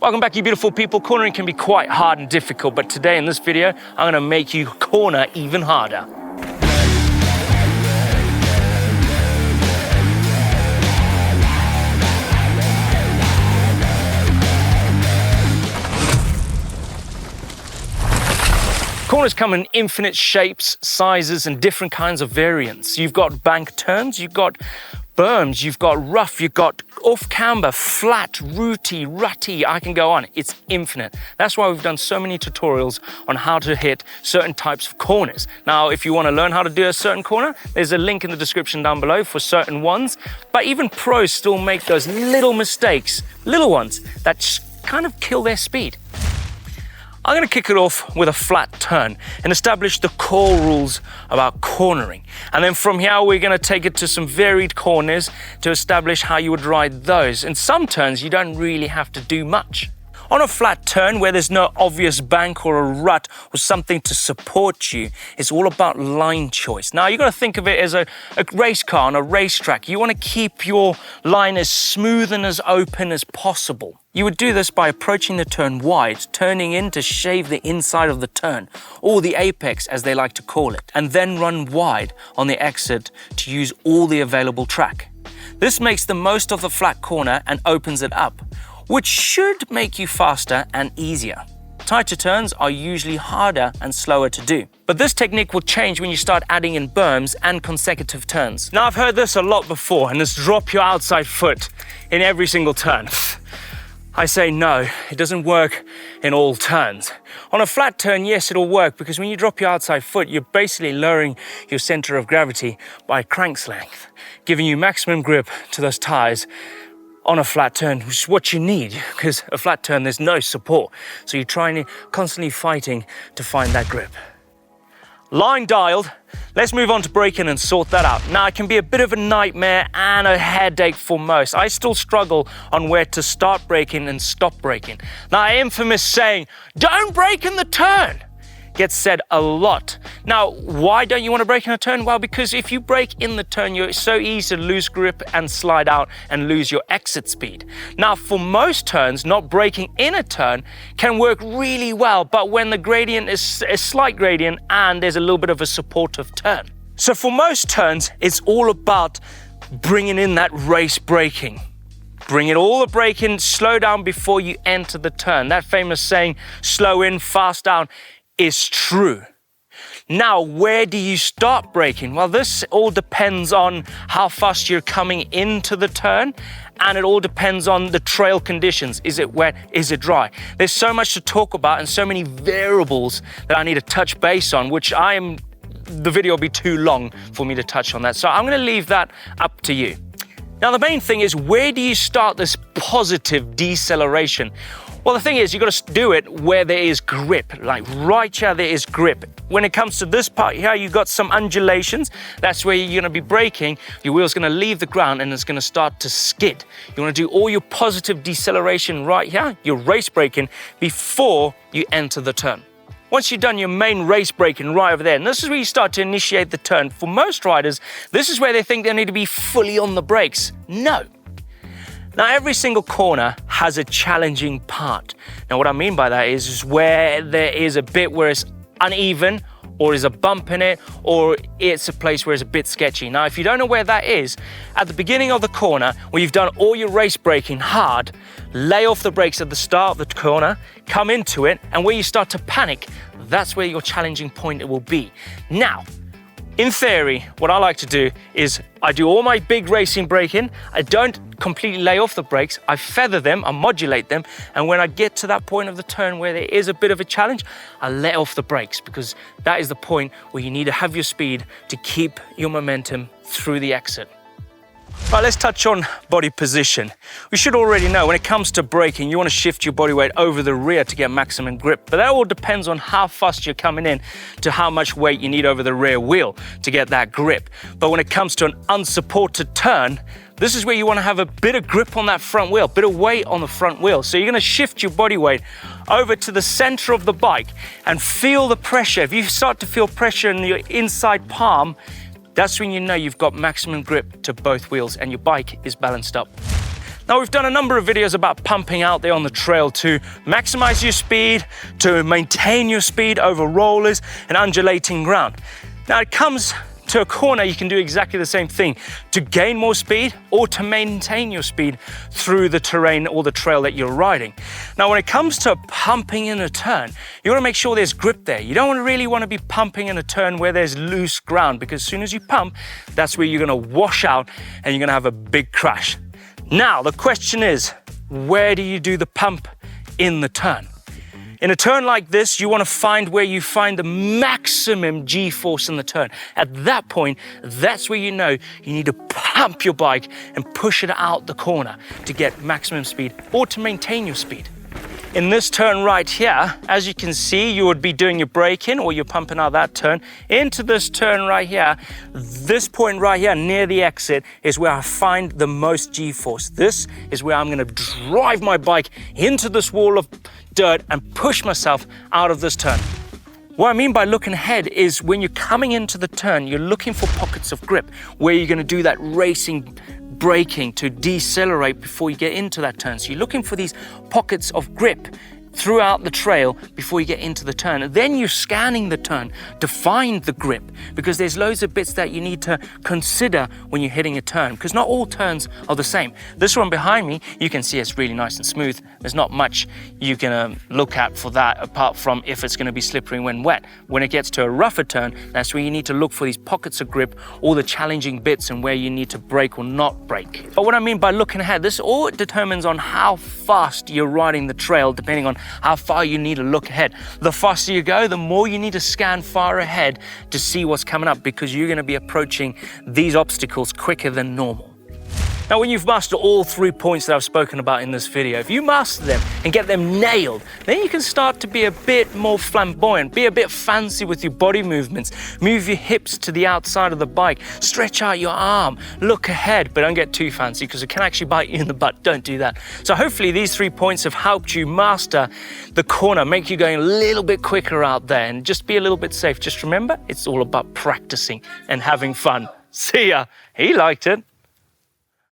Welcome back, you beautiful people. Cornering can be quite hard and difficult, but today in this video, I'm gonna make you corner even harder. Corners come in infinite shapes, sizes, and different kinds of variants. You've got bank turns, you've got berms, you've got rough, you've got off camber, flat, rooty, rutty, I can go on. It's infinite. That's why we've done so many tutorials on how to hit certain types of corners. Now, if you want to learn how to do a certain corner, there's a link in the description down below for certain ones. But even pros still make those little mistakes, little ones, that kind of kill their speed. I'm going to kick it off with a flat turn and establish the core rules about cornering. And then from here, we're going to take it to some varied corners to establish how you would ride those. In some turns, you don't really have to do much. On a flat turn where there's no obvious bank or a rut or something to support you, it's all about line choice. Now, you've got to think of it as a race car on a racetrack. You want to keep your line as smooth and as open as possible. You would do this by approaching the turn wide, turning in to shave the inside of the turn, or the apex as they like to call it, and then run wide on the exit to use all the available track. This makes the most of the flat corner and opens it up, which should make you faster and easier. Tighter turns are usually harder and slower to do. But this technique will change when you start adding in berms and consecutive turns. Now, I've heard this a lot before, and it's drop your outside foot in every single turn. I say no, it doesn't work in all turns. On a flat turn, yes, it'll work, because when you drop your outside foot, you're basically lowering your center of gravity by crank's length, giving you maximum grip to those tires on a flat turn, which is what you need, because a flat turn, there's no support. So you're constantly fighting to find that grip. Line dialed, let's move on to braking and sort that out. Now, it can be a bit of a nightmare and a headache for most. I still struggle on where to start braking and stop braking. Now, our infamous saying, "Don't brake in the turn," gets said a lot. Now, why don't you want to brake in a turn? Well, because if you brake in the turn, you're so easy to lose grip and slide out and lose your exit speed. Now, for most turns, not braking in a turn can work really well, but when the gradient is a slight gradient and there's a little bit of a supportive turn. So for most turns, it's all about bringing in that race braking. Bring it all the brake in, slow down before you enter the turn. That famous saying, slow in, fast down, is true. Now, where do you start braking? Well, this all depends on how fast you're coming into the turn, and it all depends on the trail conditions. Is it wet? Is it dry? There's so much to talk about and so many variables that I need to touch base on, which the video will be too long for me to touch on that. So I'm going to leave that up to you. Now, the main thing is, where do you start this positive deceleration? Well, the thing is, you've got to do it where there is grip, like right here, there is grip. When it comes to this part here, you've got some undulations. That's where you're going to be braking. Your wheel's going to leave the ground and it's going to start to skid. You want to do all your positive deceleration right here, your race braking, before you enter the turn. Once you've done your main race braking right over there, and this is where you start to initiate the turn. For most riders, this is where they think they need to be fully on the brakes. No. Now, every single corner has a challenging part. Now, what I mean by that is where there is a bit where it's uneven, or is a bump in it, or it's a place where it's a bit sketchy. Now, if you don't know where that is, at the beginning of the corner, where you've done all your race braking hard, lay off the brakes at the start of the corner, come into it, and where you start to panic, that's where your challenging point will be. Now, in theory, what I like to do is I do all my big racing braking. I don't completely lay off the brakes. I feather them, I modulate them. And when I get to that point of the turn where there is a bit of a challenge, I let off the brakes, because that is the point where you need to have your speed to keep your momentum through the exit. Right, let's touch on body position. We should already know when it comes to braking, you want to shift your body weight over the rear to get maximum grip. But that all depends on how fast you're coming in to how much weight you need over the rear wheel to get that grip. But when it comes to an unsupported turn, this is where you want to have a bit of grip on that front wheel, a bit of weight on the front wheel. So you're going to shift your body weight over to the center of the bike and feel the pressure. If you start to feel pressure in your inside palm, that's when you know you've got maximum grip to both wheels and your bike is balanced up. Now, we've done a number of videos about pumping out there on the trail to maximize your speed, to maintain your speed over rollers and undulating ground. Now, it comes to a corner, you can do exactly the same thing to gain more speed or to maintain your speed through the terrain or the trail that you're riding. Now, when it comes to pumping in a turn, you want to make sure there's grip there. You don't really want to be pumping in a turn where there's loose ground, because as soon as you pump, that's where you're going to wash out and you're going to have a big crash. Now, the question is, where do you do the pump in the turn? In a turn like this, you want to find where you find the maximum G-force in the turn. At that point, that's where you know you need to pump your bike and push it out the corner to get maximum speed or to maintain your speed. In this turn right here, as you can see, you would be doing your braking or you're pumping out that turn. Into this turn right here, this point right here near the exit is where I find the most G-force. This is where I'm going to drive my bike into this wall of dirt and push myself out of this turn. What I mean by looking ahead is when you're coming into the turn, you're looking for pockets of grip where you're going to do that racing braking to decelerate before you get into that turn. So you're looking for these pockets of grip throughout the trail before you get into the turn. And then you're scanning the turn to find the grip, because there's loads of bits that you need to consider when you're hitting a turn, because not all turns are the same. This one behind me, you can see it's really nice and smooth. There's not much you can look at for that apart from if it's going to be slippery when wet. When it gets to a rougher turn, that's where you need to look for these pockets of grip, all the challenging bits and where you need to brake or not brake. But what I mean by looking ahead, this all determines on how fast you're riding the trail, depending on how far you need to look ahead. The faster you go, the more you need to scan far ahead to see what's coming up, because you're going to be approaching these obstacles quicker than normal. Now, when you've mastered all 3 points that I've spoken about in this video, if you master them and get them nailed, then you can start to be a bit more flamboyant, be a bit fancy with your body movements, move your hips to the outside of the bike, stretch out your arm, look ahead, but don't get too fancy because it can actually bite you in the butt. Don't do that. So hopefully these 3 points have helped you master the corner, make you going a little bit quicker out there and just be a little bit safe. Just remember, it's all about practicing and having fun. See ya. He liked it.